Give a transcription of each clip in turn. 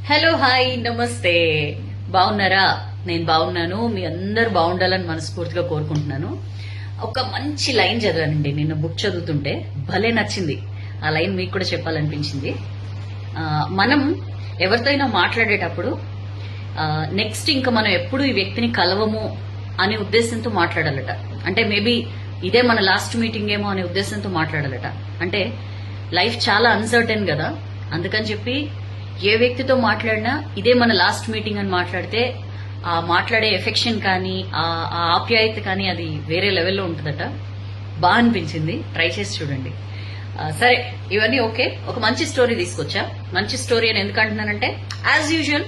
Hello hi నమస్తే. బాగున్నారా? నేను బాగున్నాను. మీ అందరు బాగుండాలని మనస్ఫూర్తిగా కోరుకుంటున్నాను. ఒక మంచి లైన్ చదివానండి నిన్న బుక్ చదువుతుంటే, భలే నచ్చింది. ఆ లైన్ మీకు కూడా చెప్పాలనిపించింది. మనం ఎవరితో అయినా మాట్లాడేటప్పుడు నెక్స్ట్ ఇంకా మనం ఎప్పుడు ఈ వ్యక్తిని కలవము అనే ఉద్దేశంతో మాట్లాడాలట. అంటే మేబీ ఇదే మన లాస్ట్ మీటింగ్ ఏమో అనే ఉద్దేశంతో మాట్లాడాలట. అంటే లైఫ్ చాలా అన్సర్టెన్ కదా, అందుకని చెప్పి ఏ వ్యక్తితో మాట్లాడినా ఇదే మన లాస్ట్ మీటింగ్ అని మాట్లాడితే ఆ మాట్లాడే ఎఫెక్షన్ కానీ ఆ ఆప్యాయత కానీ అది వేరే లెవెల్లో ఉంటుందట. బాగా అనిపించింది, ట్రై చేసి చూడండి. సరే, ఇవన్నీ ఓకే. ఒక మంచి స్టోరీ తీసుకొచ్చా. మంచి స్టోరీ అని ఎందుకు అంటున్నానంటే, యాజ్ యూజువల్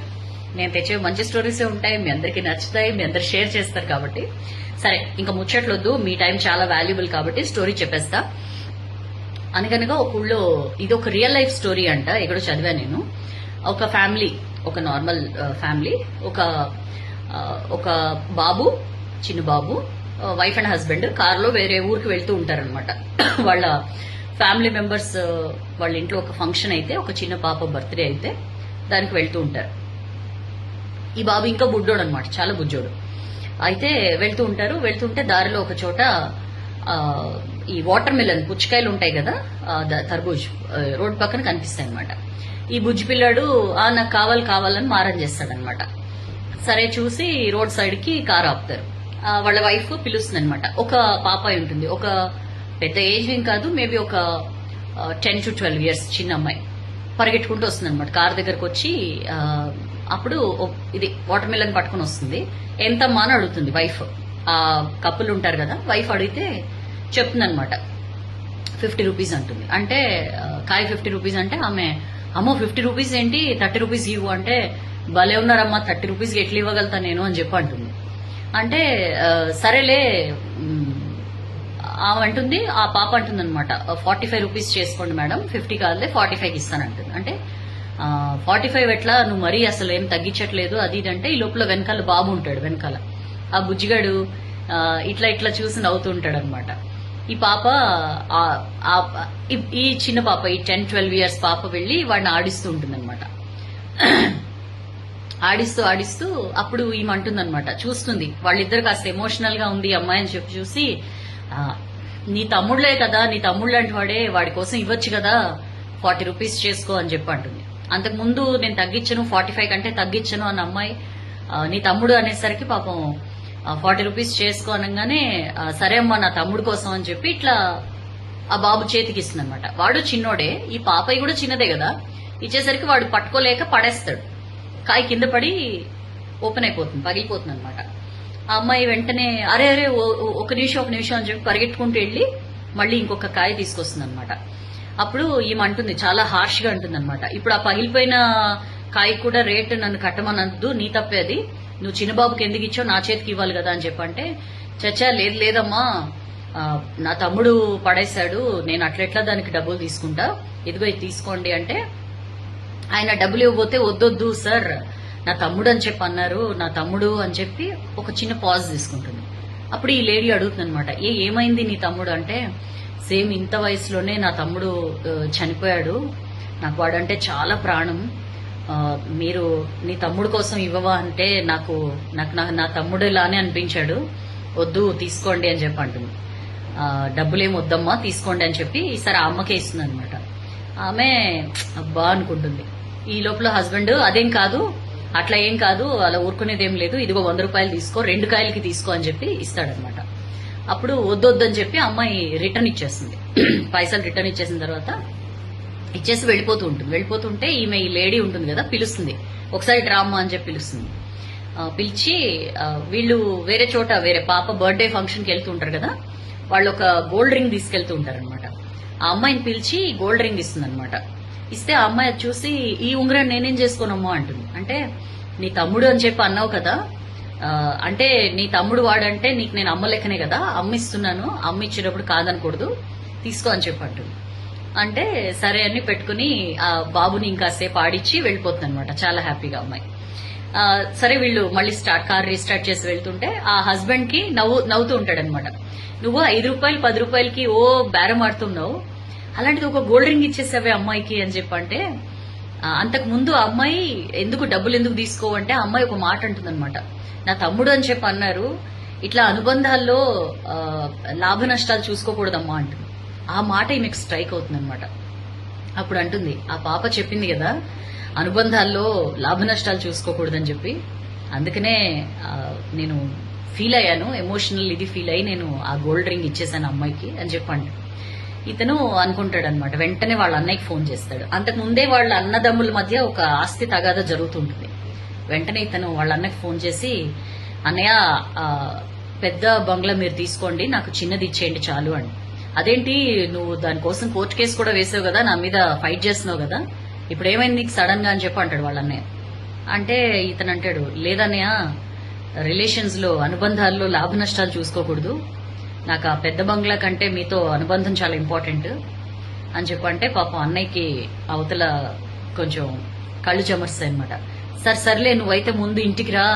నేను తెచ్చే మంచి స్టోరీసే ఉంటాయి, మీ అందరికీ నచ్చుతాయి, మీ అందరు షేర్ చేస్తారు కాబట్టి. సరే, ఇంకా ముచ్చట్లొద్దు, మీ టైం చాలా వాల్యుబుల్ కాబట్టి స్టోరీ చెప్పేస్తా. అనగనగా ఒక ఊళ్ళో, ఇది ఒక రియల్ లైఫ్ స్టోరీ అంట, ఎక్కడో చదివా నేను. ఒక ఫ్యామిలీ, ఒక నార్మల్ ఫ్యామిలీ, ఒక బాబు, చిన్న బాబు, వైఫ్ అండ్ హస్బెండ్ కారులో వేరే ఊరికి వెళ్తూ ఉంటారనమాట. వాళ్ళ ఫ్యామిలీ మెంబర్స్ వాళ్ళ ఇంట్లో ఒక ఫంక్షన్ అయితే, ఒక చిన్న పాప బర్త్డే అయితే దానికి వెళ్తూ ఉంటారు. ఈ బాబు ఇంకా బుడ్డోడు అనమాట, చాలా బుజ్జోడు. అయితే వెళ్తుంటే దారిలో ఒక చోట ఈ వాటర్ మిలన్ పుచ్చకాయలు ఉంటాయి కదా, తర్బూజ్ రోడ్ పక్కన కనిపిస్తాయి అనమాట. ఈ బుజ్జి పిల్లాడు నాకు కావాలని మారం చేస్తాడనమాట. సరే చూసి రోడ్ సైడ్ కి కారు ఆపుతారు. వాళ్ళ వైఫ్ పిలుస్తుంది అనమాట. ఒక పాపాయి ఉంటుంది, ఒక పెద్ద ఏజ్ ఏం కాదు, మేబీ ఒక 10 to 12 years చిన్న అమ్మాయి పరిగెట్టుకుంటూ వస్తుంది అనమాట. కారు దగ్గరకు వచ్చి అప్పుడు ఇది వాటర్ మిలన్ పట్టుకుని వస్తుంది. ఎంతమ్మా అని అడుగుతుంది వైఫ్. ఆ కప్పులు ఉంటారు కదా, వైఫ్ అడిగితే చెప్తుంది అనమాట. 50 రూపీస్ అంటుంది. అంటే కాయ 50 రూపీస్ అంటే ఆమె, అమ్మో 50 రూపీస్ ఏంటి, 30 రూపీస్ ఇవ్వు అంటే, భలే ఉన్నారమ్మా 30 రూపీస్కి ఎట్లా ఇవ్వగలుగుతా నేను అని చెప్పి అంటుంది. అంటే సరేలే ఆమె అంటుంది, ఆ పాప అంటుంది అనమాట, 45 రూపీస్ చేసుకోండి మేడం, 50 కాదులే 45కి ఇస్తానంటుంది. అంటే 45 ఎట్లా, నువ్వు మరీ అసలు ఏం తగ్గించట్లేదు అది ఇది అంటే, ఈ లోపల వెనకాల బాబు ఉంటాడు. వెనకాల ఆ బుజ్జిగాడు ఇట్లా చూసి నవ్వుతూ ఉంటాడు అనమాట. ఈ పాప, ఈ చిన్న పాప, ఈ 10-12 years పాప వెళ్లి వాడిని ఆడిస్తూ ఉంటుంది అనమాట. ఆడిస్తూ అప్పుడు ఈమె అంటుందన్నమాట, చూస్తుంది వాళ్ళిద్దరు కాస్త ఎమోషనల్ గా ఉంది అమ్మాయి అని చెప్పి చూసి, నీ తమ్ముళ్లే కదా, నీ తమ్ముడు లాంటి వాడే, వాడి కోసం ఇవ్వచ్చు కదా, 40 రూపీస్ చేసుకో అని చెప్పి అంటుంది. అంతకు ముందు నేను తగ్గించను, 45 కంటే తగ్గించను అన్న అమ్మాయి నీ తమ్ముడు అనేసరికి పాపం 40 రూపీస్ చేసుకో అనగానే, సరే అమ్మా నా తమ్ముడు కోసం అని చెప్పి ఇట్లా ఆ బాబు చేతికి ఇస్తుంది అనమాట. వాడు చిన్నోడే, ఈ పాపయ్య కూడా చిన్నదే కదా, ఇచ్చేసరికి వాడు పట్టుకోలేక పడేస్తాడు. కాయ కింద పడి ఓపెన్ అయిపోతుంది, పగిలిపోతుంది అనమాట. ఆ అమ్మాయి వెంటనే అరే ఒక నిమిషం అని చెప్పి పరిగెట్టుకుంటూ వెళ్ళి మళ్ళీ ఇంకొక కాయ తీసుకొస్తుంది అనమాట. అప్పుడు ఈమె అంటుంది, చాలా హార్ష్ గా అంటుంది అనమాట, ఇప్పుడు ఆ పగిలిపోయిన కాయ కూడా రేటు నన్ను కట్టమనద్దు, నీ తప్పే అది, నువ్వు చిన్నబాబుకి ఎందుకు ఇచ్చావు, నా చేతికి ఇవ్వాలి కదా అని చెప్పంటే, చచ్చా లేదమ్మా, నా తమ్ముడు పడేశాడు, నేను అట్లెట్లా దానికి డబ్బులు తీసుకుంటా, ఇదిగో ఇది తీసుకోండి అంటే, ఆయన డబ్బులు ఇవ్వబోతే వద్దొద్దు సార్, నా తమ్ముడు అని చెప్పి అన్నారు, నా తమ్ముడు అని చెప్పి ఒక చిన్న పాజ్ తీసుకుంటుంది. అప్పుడు ఈ లేడీ అడుగుతుంది అనమాట, ఏమైంది నీ తమ్ముడు అంటే, సేమ్ ఇంత వయసులోనే నా తమ్ముడు చనిపోయాడు, నాకు వాడంటే చాలా ప్రాణం, మీరు నీ తమ్ముడు కోసం ఇవ్వవా అంటే నాకు నా తమ్ముడు ఇలానే అనిపించాడు, వద్దు తీసుకోండి అని చెప్పి అంటుంది. డబ్బులేం వద్దమ్మా తీసుకోండి అని చెప్పి ఈసారి ఆ అమ్మకే ఇస్తుంది అనమాట. ఆమె అబ్బా అనుకుంటుంది. ఈ లోపల హస్బెండ్, అదేం కాదు, అట్లా ఏం కాదు, అలా ఊరుకునేదేం లేదు, ఇదిగో 100 రూపాయలు తీసుకో, 2 కాయలకి తీసుకో అని చెప్పి ఇస్తాడనమాట. అప్పుడు వద్దొద్దని చెప్పి అమ్మాయి రిటర్న్ ఇచ్చేస్తుంది. పైసలు రిటర్న్ ఇచ్చేసిన తర్వాత ఇచ్చేసి వెళ్ళిపోతుంటే ఈమె, ఈ లేడీ ఉంటుంది కదా, పిలుస్తుంది, ఒకసారి డ్రామా అని చెప్పి పిలుస్తుంది. పిలిచి వీళ్ళు వేరే పాప బర్త్డే ఫంక్షన్కి వెళ్తూ ఉంటారు కదా, వాళ్ళు ఒక గోల్డ్ రింగ్ తీసుకెళ్తూ ఉంటారనమాట. ఆ అమ్మాయిని పిలిచి గోల్డ్ రింగ్ ఇస్తుంది అనమాట. ఇస్తే ఆ అమ్మాయి అది చూసి, ఈ ఉంగరం నేనేం చేసుకోనమ్మా అంటుంది. అంటే నీ తమ్ముడు అని చెప్పి అన్నావు కదా, అంటే నీ తమ్ముడు వాడంటే నీకు నేను అమ్మ లెక్కనే కదా, అమ్మిస్తున్నాను, అమ్మ ఇచ్చేటప్పుడు కాదనకూడదు, తీసుకో అని చెప్పి అంటుంది. అంటే సరే అని పెట్టుకుని ఆ బాబుని ఇంకాసేపు ఆడిచ్చి వెళ్ళిపోతుంది అనమాట, చాలా హ్యాపీగా అమ్మాయి. సరే వీళ్ళు మళ్ళీ కార్ రీస్టార్ట్ చేసి వెళ్తుంటే ఆ హస్బెండ్ కి నవ్వుతూ ఉంటాడనమాట, నువ్వు 5 రూపాయలు 10 రూపాయలకి బేరం ఆడుతున్నావు, అలాంటిది ఒక గోల్డ్ రింగ్ ఇచ్చేసావే అమ్మాయికి అని చెప్పంటే, అంతకు ముందు ఆ అమ్మాయి ఎందుకు డబ్బులు ఎందుకు తీసుకోవంటే ఆ అమ్మాయి ఒక మాట అంటుందన్నమాట. నా తమ్ముడు అని చెప్పి అన్నారు, ఇట్లా అనుబంధాల్లో లాభ నష్టాలు చూసుకోకూడదమ్మా అంటుంది. ఆ మాట ఈమెకు స్ట్రైక్ అవుతుంది అనమాట. అప్పుడు అంటుంది, ఆ పాప చెప్పింది కదా అనుబంధాల్లో లాభ నష్టాలు చూసుకోకూడదని చెప్పి, అందుకనే నేను ఫీల్ అయ్యాను, ఎమోషనల్ ఇది ఫీల్ అయ్యి నేను ఆ గోల్డ్ రింగ్ ఇచ్చేసాను అమ్మాయికి అని చెప్పండి. ఇతను అనుకుంటాడు అనమాట. వెంటనే వాళ్ళ అన్నయ్యకి ఫోన్ చేస్తాడు. అంతకు ముందే వాళ్ళ అన్నదమ్ముల మధ్య ఒక ఆస్తి తగాదా జరుగుతుంటుంది. వెంటనే ఇతను వాళ్ళ అన్నకి ఫోన్ చేసి, అన్నయ్య పెద్ద బంగ్లా మీరు తీసుకోండి, నాకు చిన్నది ఇచ్చేయండి చాలు అని. అదేంటి నువ్వు దానికోసం కోర్టు కేసు కూడా వేసావు కదా, నా మీద ఫైట్ చేస్తున్నావు కదా, ఇప్పుడు ఏమైంది నీకు సడన్ గా అని చెప్పి అంటాడు వాళ్ళ అన్నయ్య. అంటే ఇతను అంటాడు, లేదన్నయ్య రిలేషన్స్ లో అనుబంధాల్లో లాభ నష్టాలు చూసుకోకూడదు, నాకు ఆ పెద్ద బంగ్లా కంటే మీతో అనుబంధం చాలా ఇంపార్టెంట్ అని చెప్పంటే పాపం అన్నయ్యకి అవతల కొంచెం కళ్ళు చెమర్స్తాయి అనమాట. సర్లే నువ్వైతే ముందు ఇంటికి రా,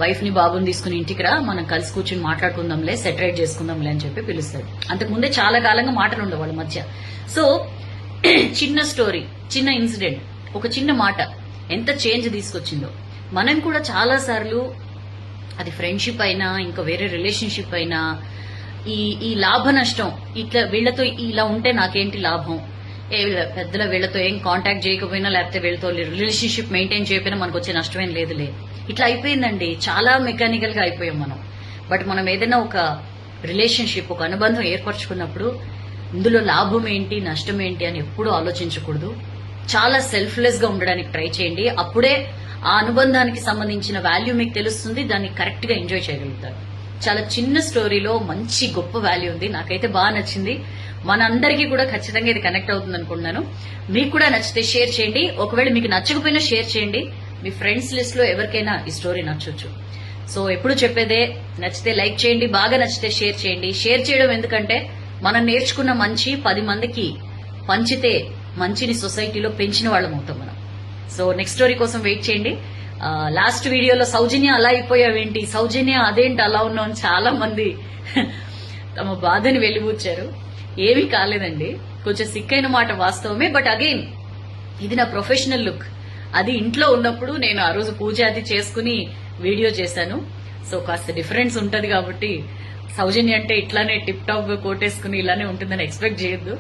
వైఫ్ ని బాబుని తీసుకుని ఇంటికి రా, మనం కలిసి కూర్చుని మాట్లాడుకుందాంలే, సెటరేట్ చేసుకుందాంలే అని చెప్పి పిలుస్తాడు. అంతకు ముందే చాలా కాలంగా మాటలు ఉండవు వాళ్ళ మధ్య. సో చిన్న స్టోరీ, చిన్న ఇన్సిడెంట్, ఒక చిన్న మాట ఎంత చేంజ్ తీసుకొచ్చిందో. మనం కూడా చాలా సార్లు అది ఫ్రెండ్షిప్ అయినా ఇంకా వేరే రిలేషన్షిప్ అయినా ఈ లాభ నష్టం, ఇట్లా వీళ్లతో ఇలా ఉంటే నాకేంటి లాభం, పెద్దల వీళ్లతో ఏం కాంటాక్ట్ చేయకపోయినా లేకపోతే వీళ్ళతో రిలేషన్షిప్ మెయింటైన్ చేయకపోయినా మనకు వచ్చే నష్టమేం లేదులే, ఇట్లా అయిపోయిందండి. చాలా మెకానికల్ గా అయిపోయాం మనం. బట్ మనం ఏదైనా ఒక రిలేషన్షిప్, ఒక అనుబంధం ఏర్పరచుకున్నప్పుడు ఇందులో లాభం ఏంటి నష్టం ఏంటి అని ఎప్పుడూ ఆలోచించకూడదు. చాలా సెల్ఫ్లెస్ గా ఉండడానికి ట్రై చేయండి. అప్పుడే ఆ అనుబంధానికి సంబంధించిన వాల్యూ మీకు తెలుస్తుంది, దాన్ని కరెక్ట్ గా ఎంజాయ్ చేయగలుగుతారు. చాలా చిన్న స్టోరీలో మంచి గొప్ప వాల్యూ ఉంది. నాకైతే బాగా నచ్చింది. మనందరికీ కూడా ఖచ్చితంగా ఇది కనెక్ట్ అవుతుంది అనుకుంటున్నాను. మీకు కూడా నచ్చితే షేర్ చేయండి. ఒకవేళ మీకు నచ్చకపోయినా షేర్ చేయండి. మీ ఫ్రెండ్స్ లిస్ట్ లో ఎవరికైనా ఈ స్టోరీ నచ్చొచ్చు. సో ఎప్పుడు చెప్పేదే, నచ్చితే లైక్ చేయండి, బాగా నచ్చితే షేర్ చేయండి. షేర్ చేయడం ఎందుకంటే మనం నేర్చుకున్న మంచి 10 మందికి పంచితే మంచిని సొసైటీలో పెంచిన వాళ్ళం అవుతాం మనం. సో నెక్స్ట్ స్టోరీ కోసం వెయిట్ చేయండి. లాస్ట్ వీడియోలో సౌజన్య అలా అయిపోయావేంటి, సౌజన్య అదేంటి అలా ఉన్నావు చాలా మంది తమ బాధని వెలిబుచ్చారు. ఏమీ కాలేదండి, కొంచెం సిక్కైన మాట వాస్తవమే. బట్ అగైన్ ఇది నా ప్రొఫెషనల్ లుక్. అది ఇంట్లో ఉన్నప్పుడు నేను ఆ రోజు పూజ అది చేసుకుని వీడియో చేశాను. సో కాస్త డిఫరెన్స్ ఉంటది కాబట్టి సౌజన్య అంటే ఇట్లానే టిప్ టాప్ గా కోటేసుకుని ఇలానే ఉంటుందని ఎక్స్పెక్ట్ చేయొద్దు.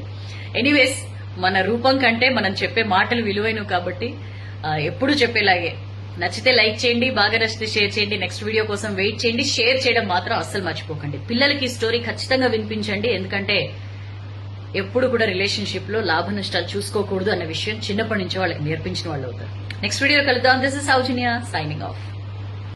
ఎనీవేస్, మన రూపం కంటే మనం చెప్పే మాటలు విలువైనవి కాబట్టి ఎప్పుడు చెప్పేలాగే నచ్చితే లైక్ చేయండి, బాగా నచ్చితే షేర్ చేయండి. నెక్స్ట్ వీడియో కోసం వెయిట్ చేయండి. షేర్ చేయడం మాత్రం అస్సలు మర్చిపోకండి. పిల్లలకి ఈ స్టోరీ ఖచ్చితంగా వినిపించండి. ఎందుకంటే ఎప్పుడు కూడా రిలేషన్షిప్ లో లాభ నష్టాలు చూసుకోకూడదు అన్న విషయం చిన్నప్పటి నుంచి వాళ్ళకి నేర్పించిన వాళ్ళు అవుతారు. నెక్స్ట్ వీడియో కలుద్దాం. This is Soujanya signing off.